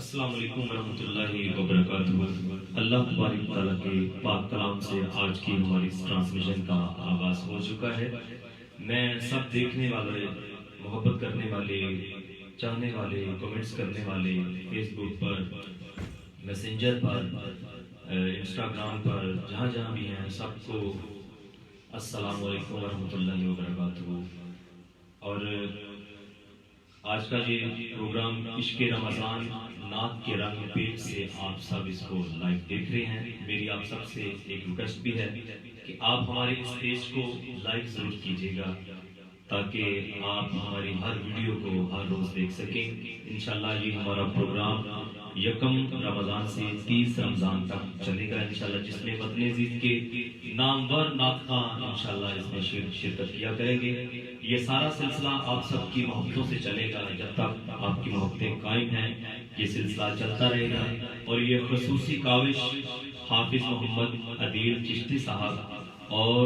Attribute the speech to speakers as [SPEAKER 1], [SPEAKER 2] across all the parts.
[SPEAKER 1] अस्सलाम वालेकुम रहमतुल्लाहि व बरकातुहू। अल्लाह तबारक तआला के पाक कलाम से आज की हमारी ट्रांसमिशन का आगाज हो चुका है। मैं सब देखने वाले, मोहब्बत करने वाले, चाहने वाले, कमेंट्स करने वाले, फेसबुक पर, मैसेंजर पर, इंस्टाग्राम पर, जहाँ जहाँ भी हैं सबको अस्सलाम वालेकुम रहमतुल्लाहि व बरकातुहू। और आज का ये प्रोग्राम इश्क़ रमज़ान नात के रंग पेज से आप सब इसको लाइव देख रहे हैं। मेरी आप सब से एक रिक्वेस्ट भी है कि आप हमारे इस पेज को लाइक जरूर कीजिएगा ताकि आप हमारी हर वीडियो को हर रोज देख सकें। इंशाल्लाह ये हमारा प्रोग्राम यकम रमज़ान से 30 रमज़ान तक चलेगा इंशाल्लाह, जिसमें वतन अज़ीज़ के नामवर नातखां इंशाल्लाह इसमें शिरकत किया करेंगे। ये सारा सिलसिला आप सबकी मोहब्बतों से चलेगा। जब तक आपकी मोहब्बतें कायम हैं ये सिलसिला चलता रहेगा। और ये ख़ुसूसी काविश हाफिज मोहम्मद अदील चिश्ती साहब और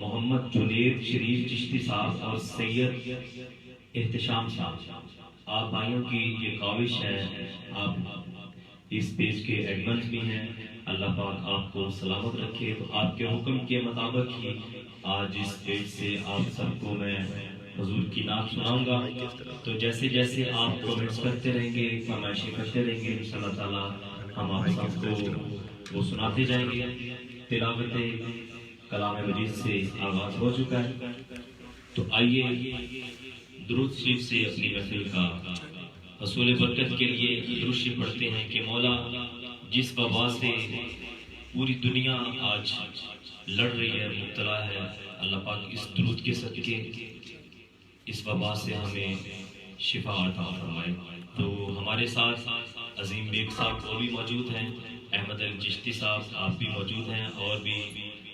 [SPEAKER 1] मोहम्मद जुनेद शरीफ चिश्ती साहब और सैयद एहतशाम साहब, आप भाइयों की ये काविश है। आप इस पेज के एडमिन भी हैं। अल्लाह पाक आपको सलामत रखे। तो आपके हुक्म के मुताबिक ही आज इस पेज से आप सबको मैं हुजूर की नात सुनाऊंगा। तो जैसे जैसे आप कमेंट्स करते रहेंगे, फरमाइशें करते रहेंगे, इंशाअल्लाह ताला हम आप सबको वो सुनाते जाएंगे। तिलावत कलाम मजीद से आगाज हो चुका है। तो आइए दुरूद शरीफ से अपनी महफिल का हसूल बरकत के लिए दुरूद शरीफ पढ़ते हैं कि मौला जिस वबा से पूरी दुनिया आज लड़ रही है, मुब्तला है, अल्लाह पाक इस दुरूद के सदके इस वबा से हमें शिफा अता फरमाए। तो हमारे साथ अजीम बेग साहब वो भी मौजूद हैं, अहमद अली चिश्ती साहब आप भी मौजूद हैं, और भी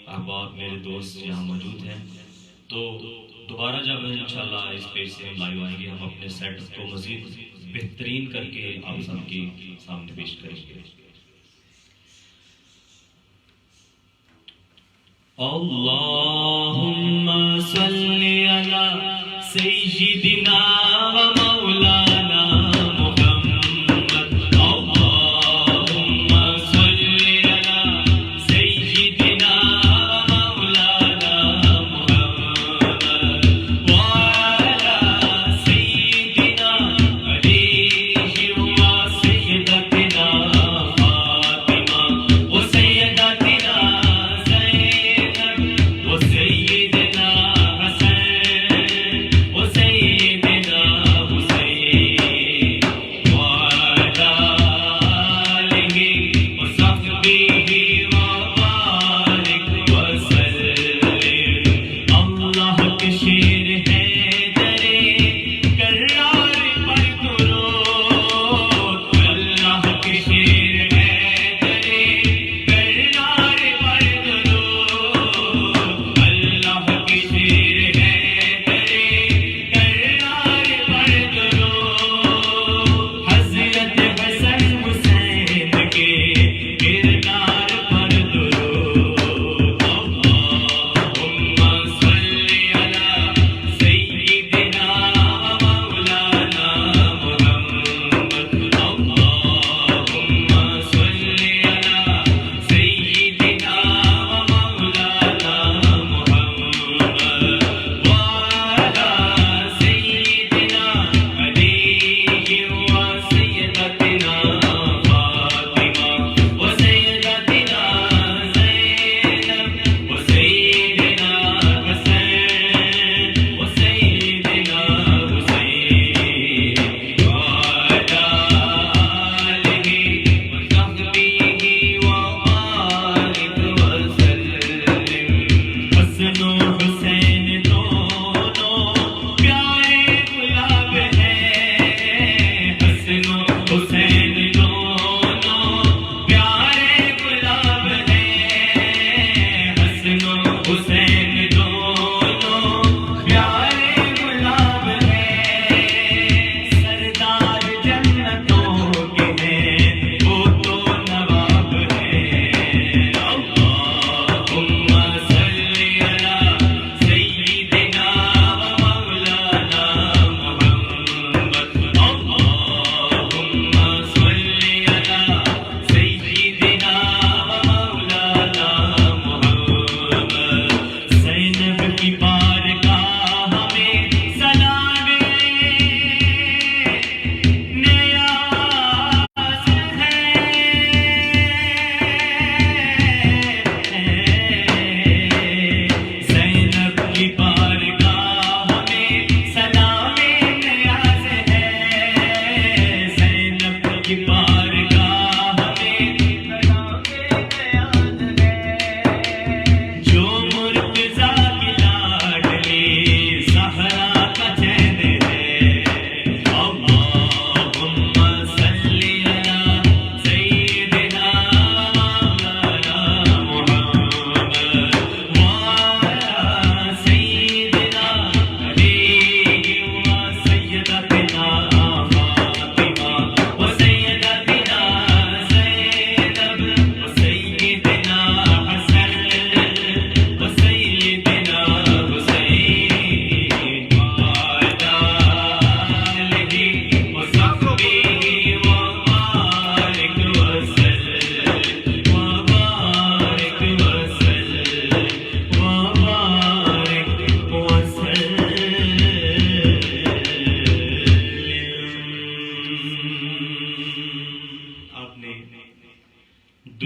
[SPEAKER 1] अहबाब मेरे दोस्त यहाँ मौजूद हैं। तो दोबारा जब इंशाल्लाह इस पेज से हम लाइव आएंगे, हम अपने सेट को मजीद बेहतरीन करके आप सबके सामने पेश करेंगे। अल्लाहुम्मा सल्ली अला सय्यिदिना व मौलाना मुहम्मद। अल्लाहुम्मा सल्ली अला सय्यिदिना व मौलाना मुहम्मद व अला सय्यिदिना अलीहि व सय्यदतिना फातिमा व सय्यदतिना ज़ैनब व सय्यिदना हसन व सय्यद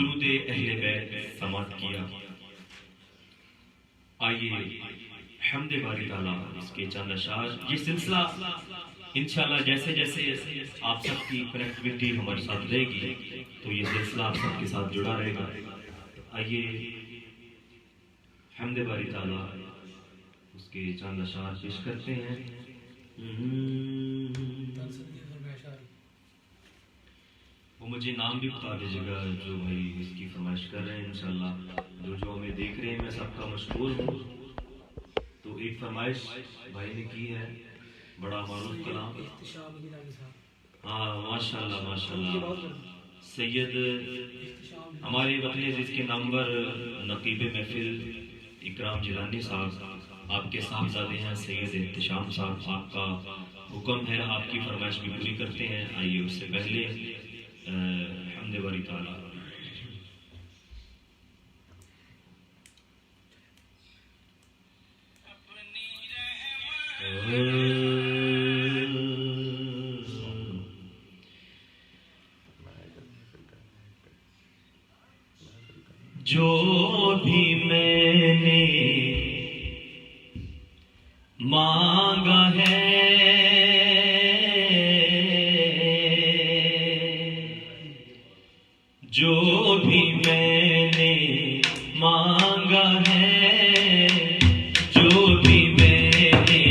[SPEAKER 1] दुरूद अहले बैत समात किया। आइए हम्दे बारी ताला इसके चंद अशार, ये सिलसिला इंशाल्लाह जैसे जैसे आप सबकी कनेक्टिविटी हमारे साथ रहेगी तो ये सिलसिला आप सबके साथ जुड़ा रहेगा। आइए हम्दे बारी ताला उसके चंद अशार पेश करते हैं। वो मुझे नाम भी बता दीजिएगा जो भाई इसकी फरमाइश कर रहे हैं। इंशाल्लाह जो हमें देख रहे हैं मैं सबका मशहूर हूँ। तो एक फरमाइश भाई ने की है, बड़ा मारूफ कलाम। हाँ माशाल्लाह माशाल्लाह। सैयद हमारे वतन जिसके नंबर नकीब महफिल इकराम जिलानी साहब, आपके साहबजादे हैं सैयद इत्तिशाम साहब। आपका हुक्म है, आपकी फरमाइश भी पूरी करते हैं। आइए उससे पहले हम्दे बारी ताला जो भी मैंने मांगा है जो भी मैंने मांगा है, जो भी मैंने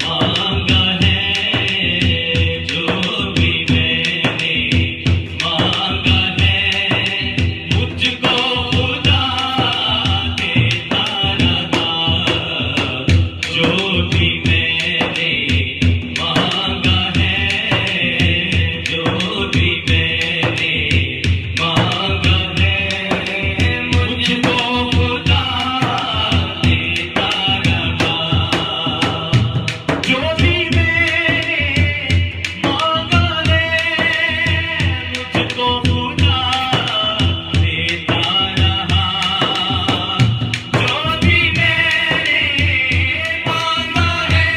[SPEAKER 1] मांगा है, जो भी मैंने मांगा है, मुझको खुदा देता रहा। जो भी मैंने मांगा है, जो भी मैंने मांगा है, मुझको खुदा देता रहा। जो भी मैंने मांगा है, मुझको खुदा देता रहा। जो भी मैंने मांगा है,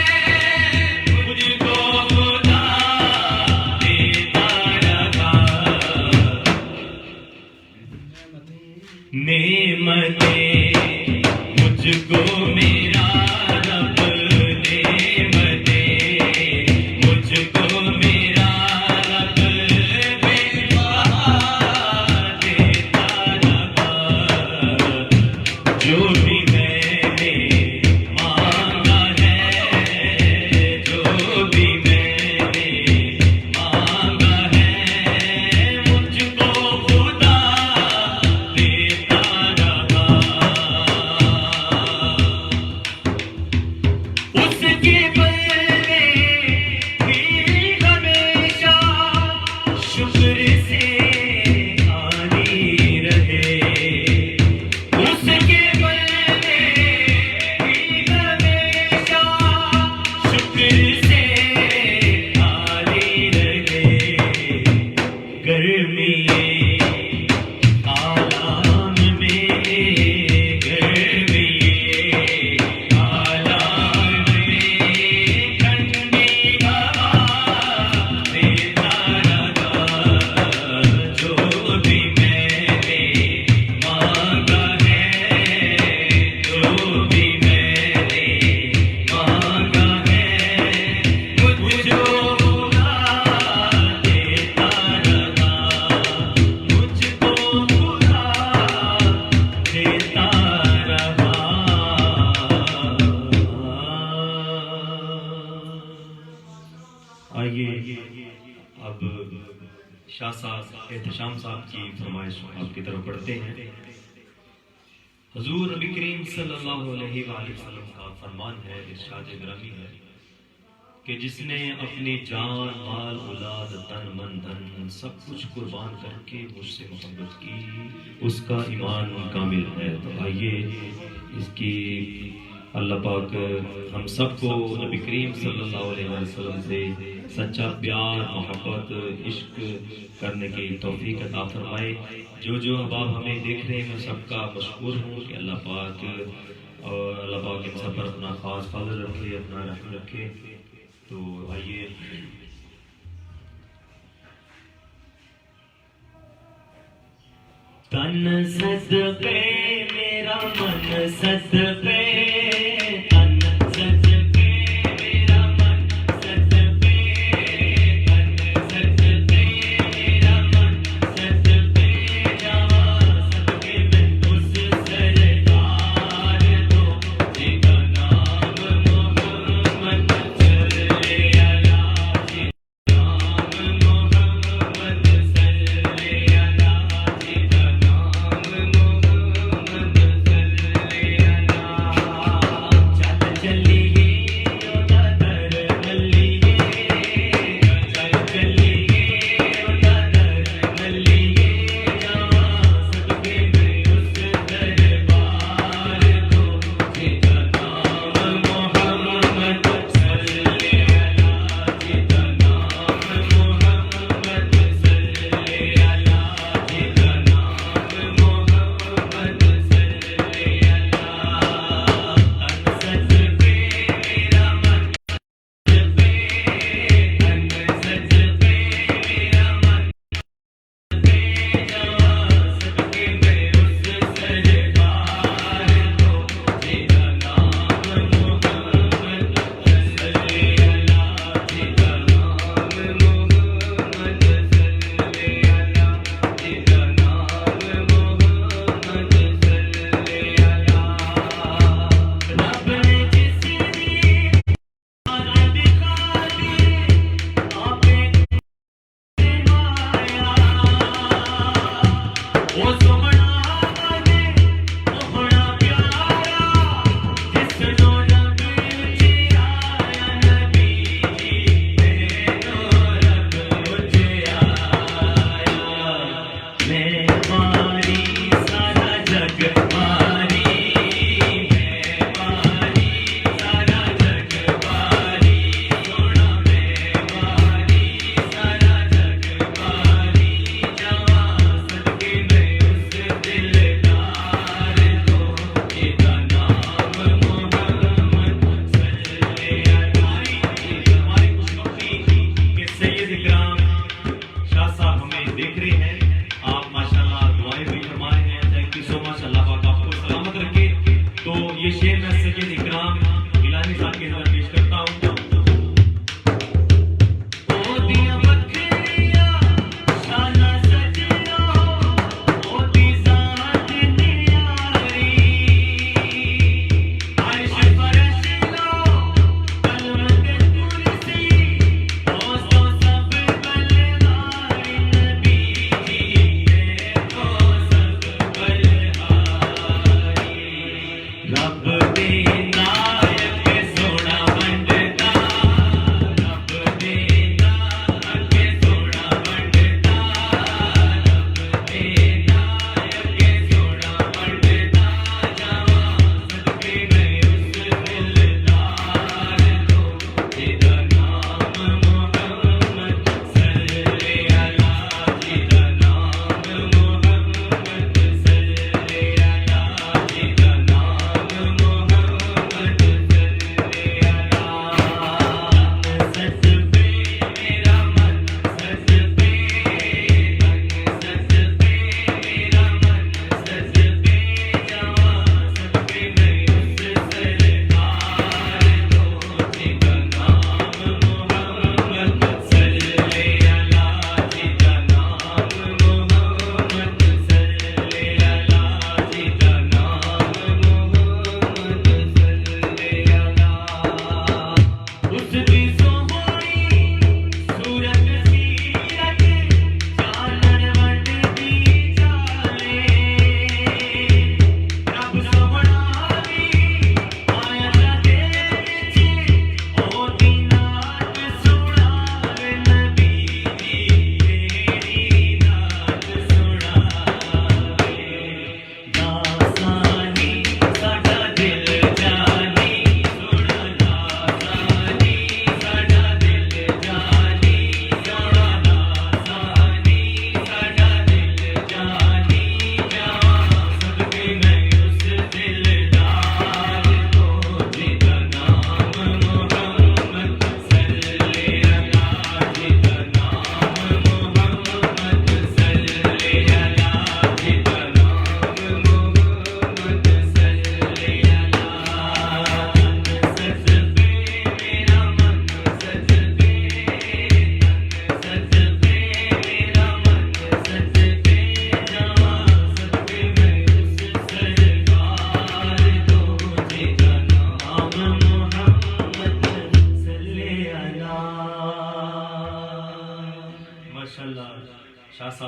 [SPEAKER 1] मुझको खुदा देता रहा। नेमतें मुझको मेरा रब, नेमतें मुझको मेरा रब बेबहा देता रहा। जो भी मैंने मांगा है, जो भी मैंने मांगा है, मुझको खुदा देता रहा। उसके बंदे भी हमेशा शुक्र से खाली रहे। उसके बंदे भी हमेशा शुक्र से खाली रहे। गर्मी आलाम में, गर्मी आलाम में ठंडी हवा देता रहा। जो भी मैंने मांगा है, जो भी मैंने मांगा है, मुझको खुदा देता रहा। मुझको खुदा देता रहा। आइए अब शाह साहब एहतशाम साहब की फरमाइश आपकी तरफ बढ़ते हैं। हुजूर नबी करीम सल्लल्लाहु अलैहि वसल्लम का फरमान है, इरशाद ग्रामी है कि जिसने अपनी जान माल औलाद तन मन धन सब कुछ कुर्बान करके मुझसे मोहब्बत की, उसका ईमान कामिल है। तो आइए इसकी अल्लाह पाक हम सबको नबी करीम सल्लल्लाहु अलैहि वसल्लम से सच्चा प्यार मोहब्बत इश्क करने की तौफीक अता फरमाए। जो अहबाब हमें देख रहे हैं मैं सबका मशकूर हूँ कि अल्लाह पाक इन सब पर अपना खास फजल रखे, अपना रहम रखे। तो आइए तन सदके मेरा मन सदके, तन सदके मेरा मन सदके, तन सदके मेरा मन सदके, जावा सदके मैं उस सरकार दो जिसका नाम मोहम्मद सल्ले अला, नाम मोहम्मद सल्ले अला, जिसका नाम मोहम्मद सल्ले अला।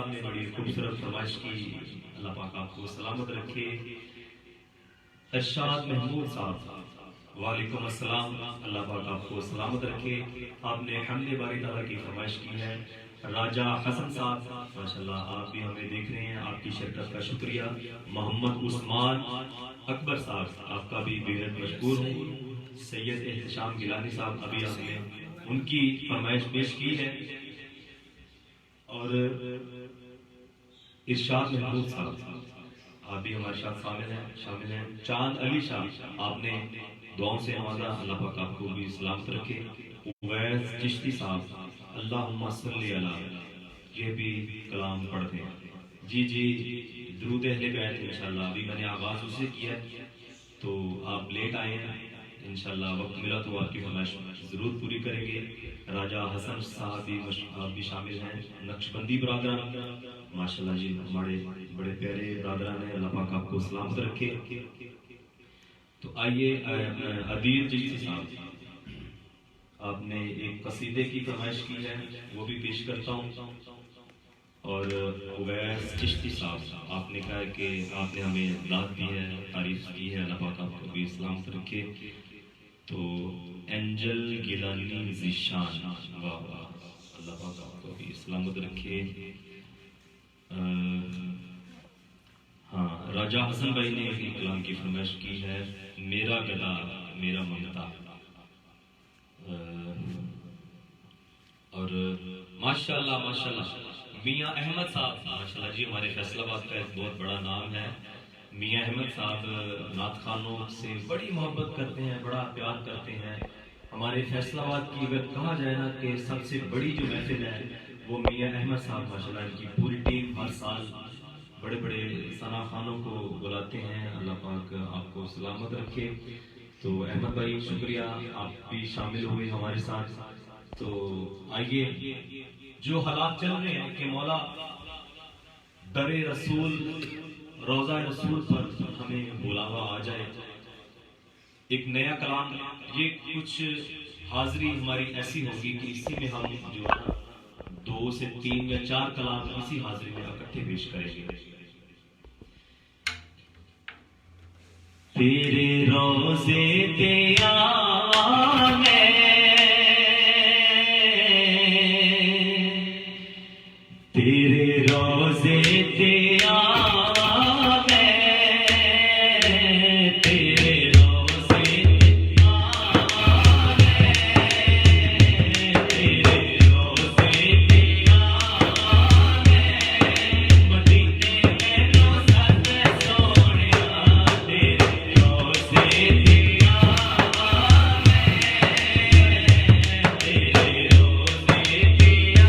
[SPEAKER 1] साहब ने बड़ी खूबसूरत फरमाइश की, अल्लाह पाक आपको सलामत रखे। अरशाद महमूद साहब, वालेकुम अस्सलाम, अल्लाह पाक आपको सलामत रखे। आपने हमने बारी ताला की फरमाइश की है। राजा हसन साहब, माशाल्लाह आप भी हमें देख रहे हैं, आपकी शिरकत का शुक्रिया। मोहम्मद उस्मान अकबर साहब, आपका भी बेहद मशकूर हूँ। सैयद एहतशाम गिलानी साहब, अभी आपने उनकी फरमाइश पेश की है। और इरशाद महमूद साहब, आप भी हमारे साथ शामिल हैं। चांद अली शाह, आपने दुआओं से नवाजा, अल्लाह पाक आपको भी सलामत रखे। उवैस चिश्ती साहब, अल्लाहुम्मा सल्ली अला, ये भी कलाम पढ़ते हैं। जी दुरूद अहले बैत इंशाल्लाह, अभी मैंने आगाज उससे किया, तो आप लेट आए हैं, इंशाल्लाह वक्त मिला तो आपकी फरमाइश जरूर पूरी करेंगे। राजा हसन साहब भी शामिल हैं। नक्शबंदी बरादरान, माशाल्लाह जी हमारे बड़े प्यारे बरादरान हैं, अल्लाह पाक आपको सलामत रखे। तो आइए अदील चिश्ती साहब, आपने एक कसीदे की फरमाइश की है, वो भी पेश करता हूँ। और उवैस चिश्ती साहब, आपने कहा है कि आपने हमें दाद दी है, तारीफ की है, अल्लाह पाक आपको भी सलामत रखे। तो एंजल गिलानी ज़िशान, वाह वाह, अल्लाह पाक आपको भी सलामत रखे। हाँ, राजा हसन भाई ने एक कलाम की फरमाइश की है, मेरा गला मेरा ममता। और माशाल्लाह मियाँ अहमद साहब, माशाल्लाह जी हमारे फैसलाबाद का एक बहुत बड़ा नाम है। मियाँ अहमद साहब नात खानों से बड़ी मोहब्बत करते हैं, बड़ा प्यार करते हैं। हमारे फैसलाबाद की अगर कहा जाए ना कि सबसे बड़ी जो महफिल है वो मियाँ अहमद साहब, माशाल्लाह इनकी पूरी टीम हर साल बड़े बड़े सना खानों को बुलाते हैं, अल्लाह पाक आपको सलामत रखे। तो अहमद भाई शुक्रिया, आप भी शामिल हुए हमारे साथ। तो आइए, जो हालात चल रहे हैं कि मौला दरे रसूल, रोजा रसूल पर हमें बुलावा आ जाए, एक नया कलाम, ये कुछ हाजिरी हमारी ऐसी होगी कि इसी में हम जो है 2 से 3 या 4 कलाम इसी हाजिरी में इकट्ठे पेश करेंगे। तेरे रोज़े पे आवे, तेरे रोज़े पे आवे, तेरे रोज़े पे आवे, तेरे रोज़े पे आवे, मदीने में रोज़त सोनिया, तेरे रोज़े पे आवे, तेरे रोज़े पे आवे,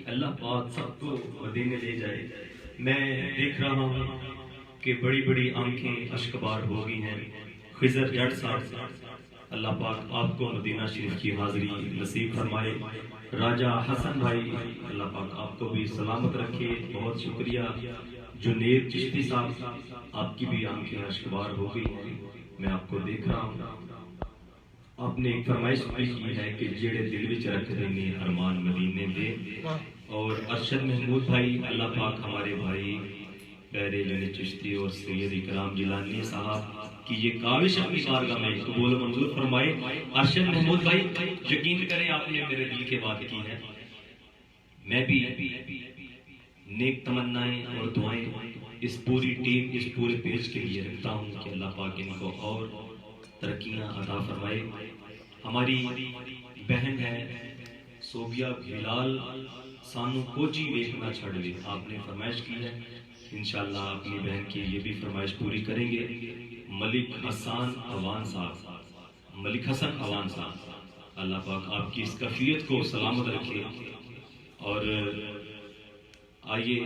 [SPEAKER 1] अल्लाह पाक सबको मदीने ले जाए। मैं देख रहा हूँ कि बड़ी बड़ी आंखें अश्कबार हो गई हैं। खिजर जट साहब, अल्लाह पाक आपको मदीना शरीफ की हाजिरी नसीब फरमाए। राजा हसन भाई, अल्लाह पाक आपको भी सलामत रखे। बहुत शुक्रिया। जुनेद चिश्ती साहब, आपकी भी आंखें अश्कबार हो गई हैं, मैं आपको देख रहा हूँ। आपने एक फरमाइश भी की है कि जेड़े दिल विच रख देने अरमान मदीने दे। और अरशद महमूद भाई, अल्लाह पाक हमारे भाई प्यारे जुनेद चिश्ती और सैयद इकराम जिलानी साहब की ये काविश अपनी बारगाह में कबूल मंजूर फरमाए। अरशद महमूद भाई, यकीन करें आपने मेरे दिल के बात की है। मैं भी नेक तमन्नाएं और दुआएं इस पूरी टीम, इस पूरे पेज के लिए रखता हूँ कि अल्लाह पाक इनको और तरक्कियां अता फरमाए। हमारी बहन है सोबिया बिलाल, सानू कोजी वेखना छड़ दे, आपने फरमाइश की है। इंशाल्लाह अपनी बहन की ये भी फरमाइश पूरी करेंगे। मलिक हसन अवान साहब, मलिक हसन अवान साहब, अल्लाह पाक आपकी इस कफियत को सलामत रखे। और आइए,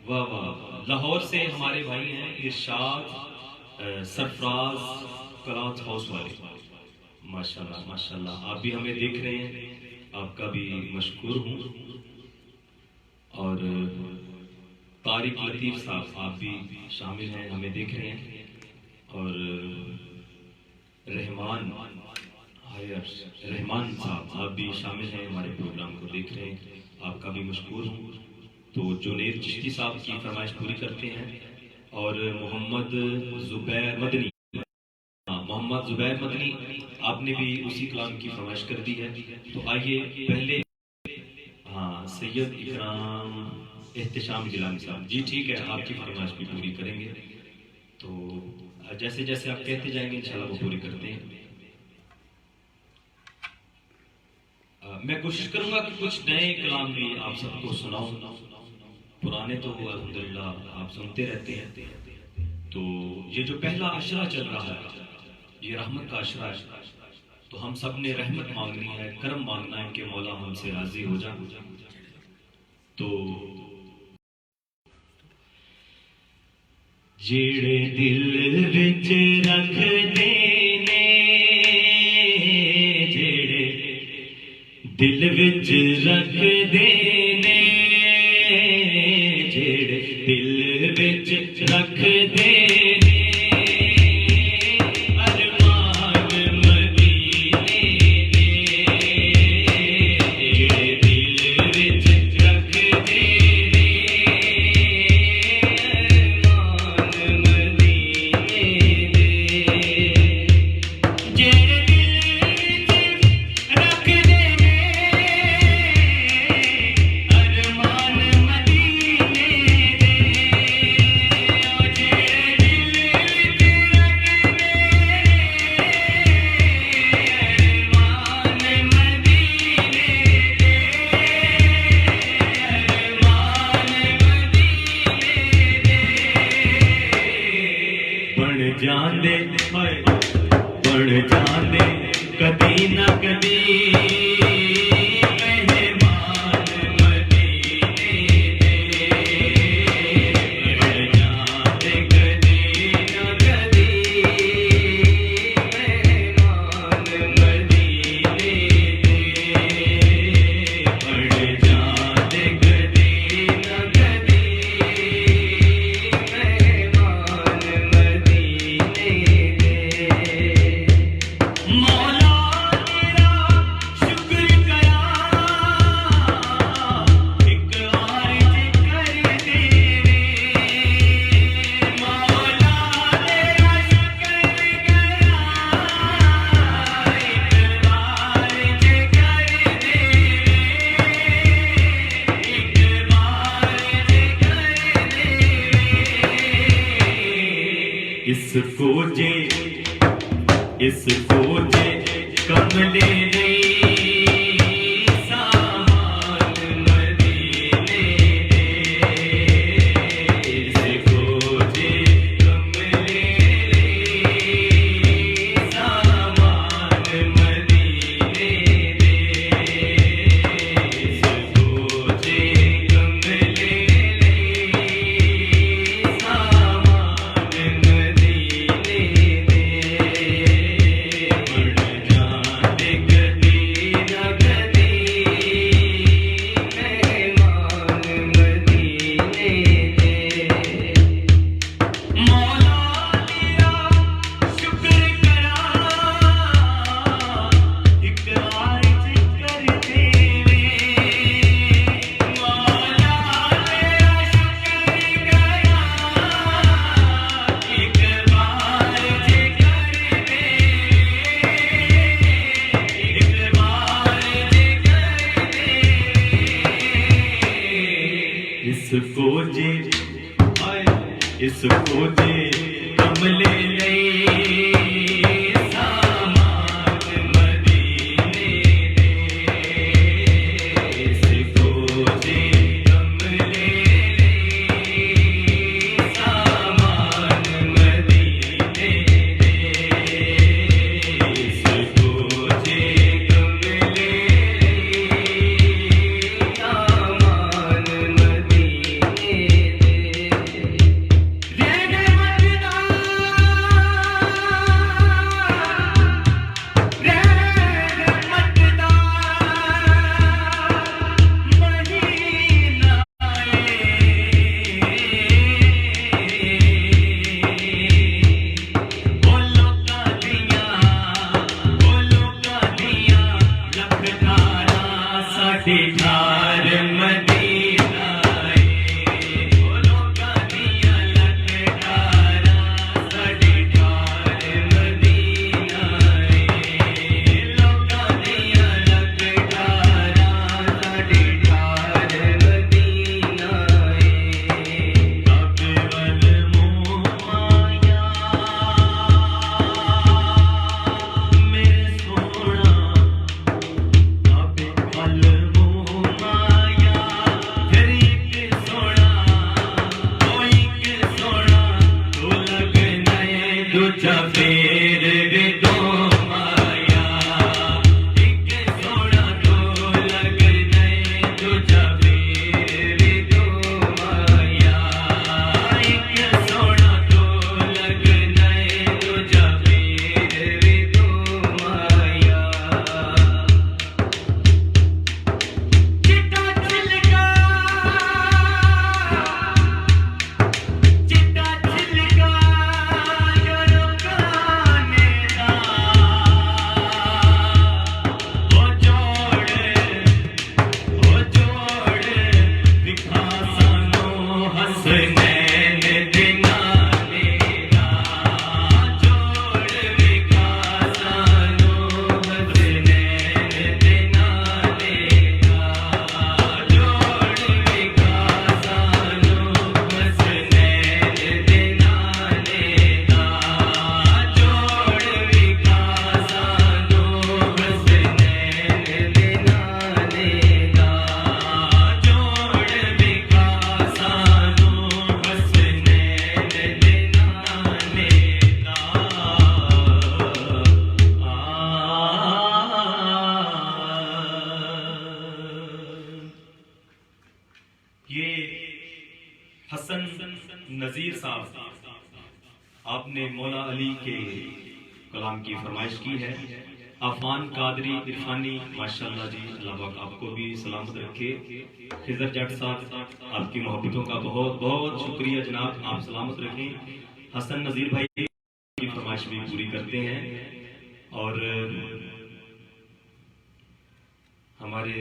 [SPEAKER 1] वाह वाह, लाहौर से हमारे भाई हैं इरशाद सरफराज क्लॉथ हाउस वाले, माशाल्लाह माशाल्लाह, आप भी हमें देख रहे हैं, आपका भी मशकूर हूँ। और तारिक लतीफ़ साहब, आप भी शामिल हैं, हमें देख रहे हैं। और रहमान साहब, आप भी शामिल हैं, हमारे प्रोग्राम को देख रहे हैं, आपका भी मशकूर हूँ। तो जुनेद चिश्ती साहब की फरमाइश पूरी करते हैं। और मोहम्मद जुबैर मदनी, मोहम्मद जुबैर मदनी, आपने भी उसी कलाम की फरमाइश कर दी है। तो आइए पहले, हाँ, सैयद इकराम एहतशाम जिलानी साहब जी, ठीक है, आपकी फरमाइश भी पूरी करेंगे। तो जैसे जैसे आप कहते जाएंगे इंशाल्लाह वो पूरी करते हैं। मैं कोशिश करूंगा कि कुछ नए कलाम भी आप सबको सुनाऊं। पुराने तो अल्हम्दुलिल्लाह आप सुनते रहते हैं। तो ये जो पहला अशरा चल रहा है, ये रहमत का अशरा है। तो हम सब ने रहमत मांगनी है, करम मांगना है कि मौला हमसे राजी हो जाए। तो जेड़े दिल विच रख देने, जेड़े दिल विच रख देने, जेड़े दिल विच रख देने, अरमान मदीने दे, जेड़े दिल विच रख देने, अरमान मदीने दे, जेड़े दिल विच रख देने, अरमान मदीने दे, ओ जेड़े दिल विच रख देने, अरमान मदीने दे, अरमान मदीने दे। बन जांदे हाय, बन जांदे कदी ना कदी, मेहमान मदीने दे, बन जांदे कदी ना कदी, मेहमान मदीने दे, बन जांदे कदी ना कदी, मेहमान मदीने दे। मौला तेरा शुक्र करा, एक अर्ज कर देवे, मौला तेरा शुक्र करा, एक अर्ज कर देवे, एक अर्ज कर देवे। इसको जे कमले नहीं, सामान मदीने दे, इसको जे कमले नहीं, सामान मदीने दे, इसको जे इसको जे आए इसको जे कमले नजीर साहब, आपने मौला अली के कलाम की फरमाइश की है। अफान कादरी इरफानी, माशाल्लाह जी, अल्लाह पाक आपको भी सलामत रखे। खिजर जट साहब, आपकी मोहब्बतों का बहुत बहुत शुक्रिया जनाब, आप सलामत रखें। हसन नजीर भाई की फरमाइश भी पूरी करते हैं। और हमारे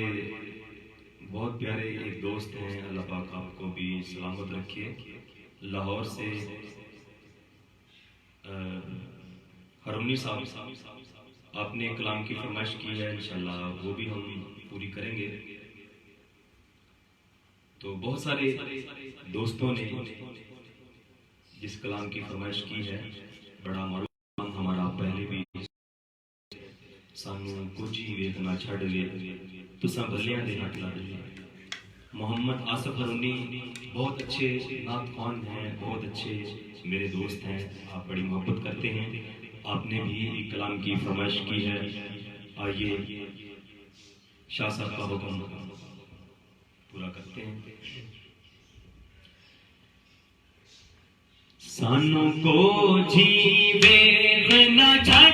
[SPEAKER 1] बहुत प्यारे एक दोस्त हैं, अल्लाह पाक आपको भी सलामत रखे। लाहौर से हरुनी साहब, आपने कलाम की फरमाइश की है, इंशाल्लाह वो भी हम पूरी करेंगे। तो बहुत सारे दोस्तों ने जिस कलाम की फरमाइश की है, बड़ा मालूम हमारा पहले भी सानू कुछ ही वेखना छड़ वे तुसा भलियां दे हट ला दे। मोहम्मद आसफ हरुनी बहुत अच्छे नात ख्वान हैं, बहुत अच्छे मेरे दोस्त हैं, आप बड़ी मोहब्बत करते हैं। आपने भी कलाम की फरमाइश की है। आइए शाह साहब का हुक्म पूरा करते हैं। सानू को जीवे न छड़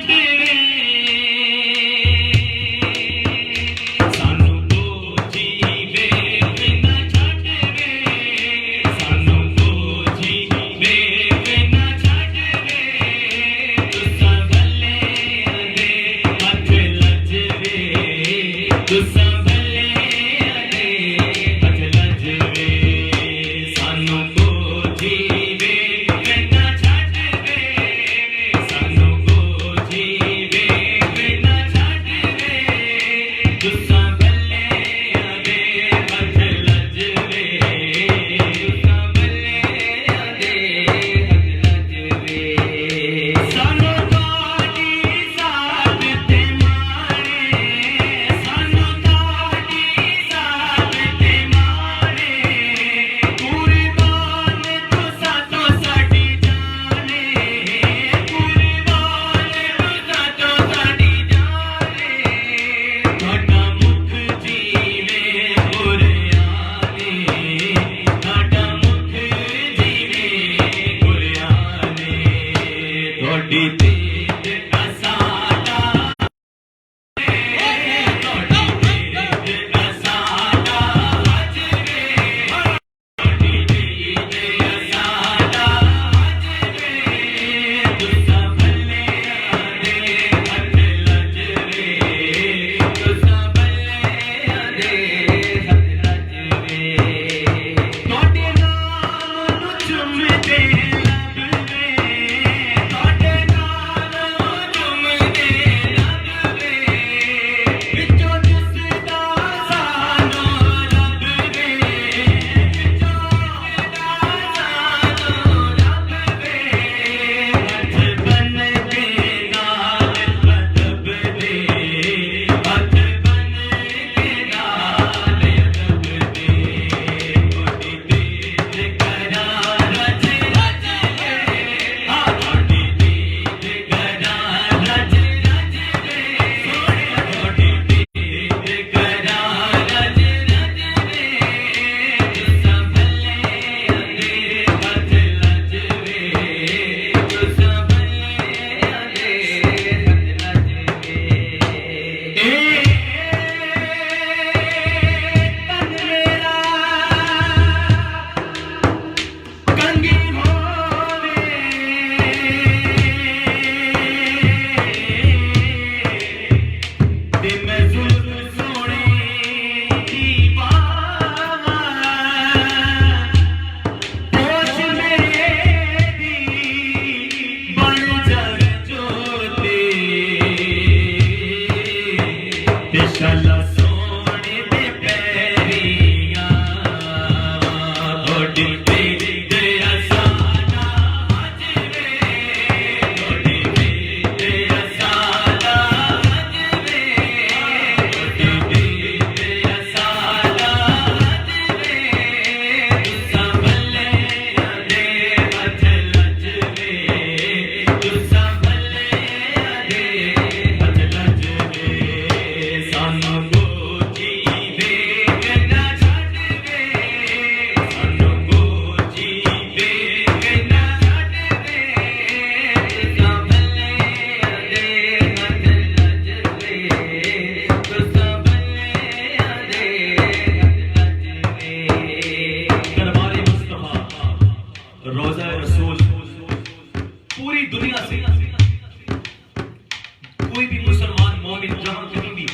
[SPEAKER 1] कोई भी मुसलमान मोमिन जहां कहीं भी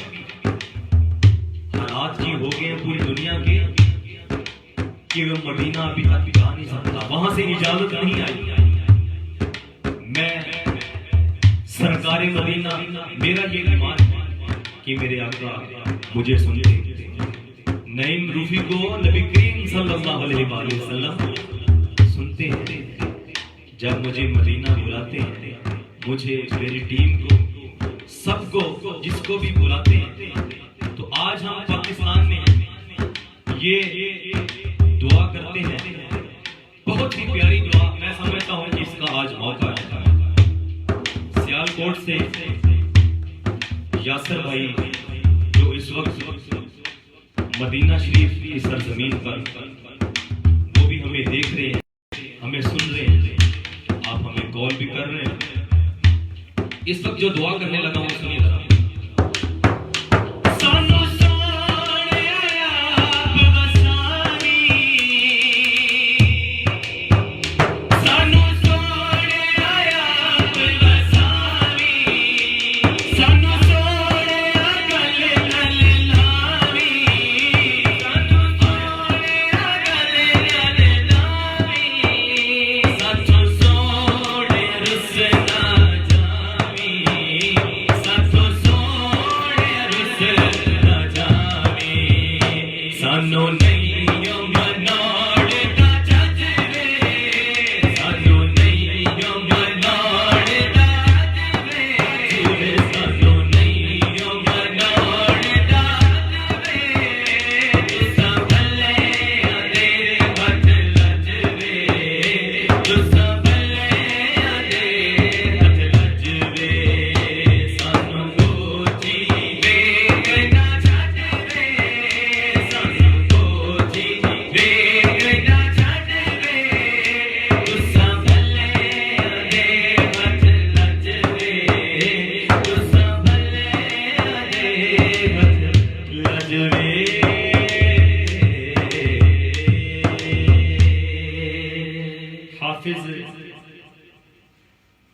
[SPEAKER 1] हालात जी हो गए पूरी दुनिया के कि वो मदीना अभी तक जा नहीं सकता, वहां से इजाजत नहीं आई। मैं सरकारे मदीना, मेरा ये ईमान है कि मेरे आका मुझे सुनते, नईम रूफी को नबी करीम सल्लल्लाहु अलैहि वसल्लम सुनते हैं। जब मुझे मदीना बुलाते हैं, मुझे मेरी टीम को सबको जिसको भी बुलाते हैं, तो आज हम पाकिस्तान में ये दुआ करते हैं, बहुत ही प्यारी दुआ। मैं समझता हूँ कि इसका आज मौका है। सियालकोट से यासर भाई जो इस वक्त मदीना शरीफ की सरजमीन पर, वो भी हमें देख रहे हैं, हमें सुन रहे हैं, आप हमें कॉल भी कर रहे हैं। इस वक्त जो दुआ करने लगा हूं सुनिए जरा।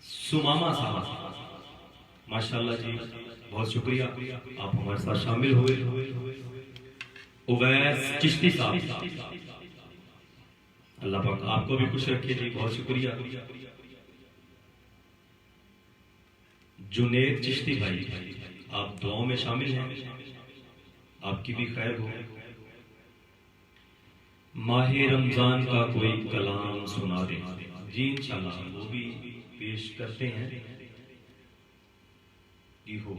[SPEAKER 1] सुमामा साहब, माशाल्लाह जी, बहुत शुक्रिया आप हमारे साथ शामिल हुए। उवैस चिश्ती साहब, अल्लाह पाक आपको भी खुश रखे जी, बहुत शुक्रिया। जुनेद चिश्ती भाई, आप दुआओं में शामिल हैं, आपकी भी खैर हो। माहे रमजान का कोई कलाम सुना दे जी, इंशाल्लाह वो भी पेश करते हैं। ईहो,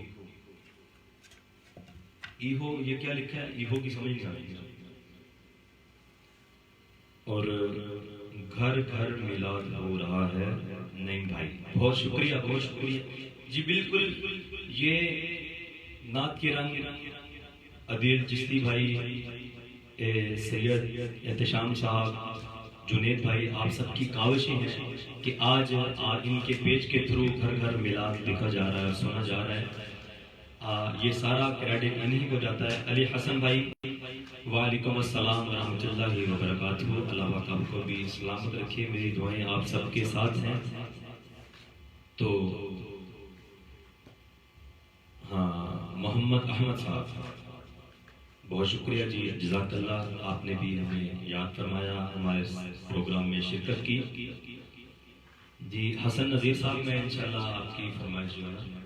[SPEAKER 1] ईहो ये क्या लिखा है, ईहो की समझ नहीं आ रही। और घर घर मिलाद हो रहा है। नहीं भाई, बहुत शुक्रिया, बहुत शुक्रिया जी। बिल्कुल ये नात के रंग अदील चिश्ती भाई, सैयद एहतशाम साहब, जुनेद भाई, आप सबकी काविशें हैं कि आज इनके पेज के थ्रू घर घर मिलाद लिखा जा रहा है, सुना जा रहा है। ये सारा क्रेडिट इन्हीं को जाता है। अली हसन भाई, वालेकुम अस्सलाम व रहमतुल्लाहि व बरकातहू। अल्लाह पाक आपको भी सलामत रखे, मेरी दुआएं आप सबके साथ हैं। तो हाँ, मोहम्मद अहमद साहब, बहुत शुक्रिया जी, जज़ाकल्लाह, आपने भी हमें याद फरमाया, हमारे प्रोग्राम में शिरकत की जी। हसन नज़ीर साहब, मैं इंशाल्लाह आपकी फरमाइश जो है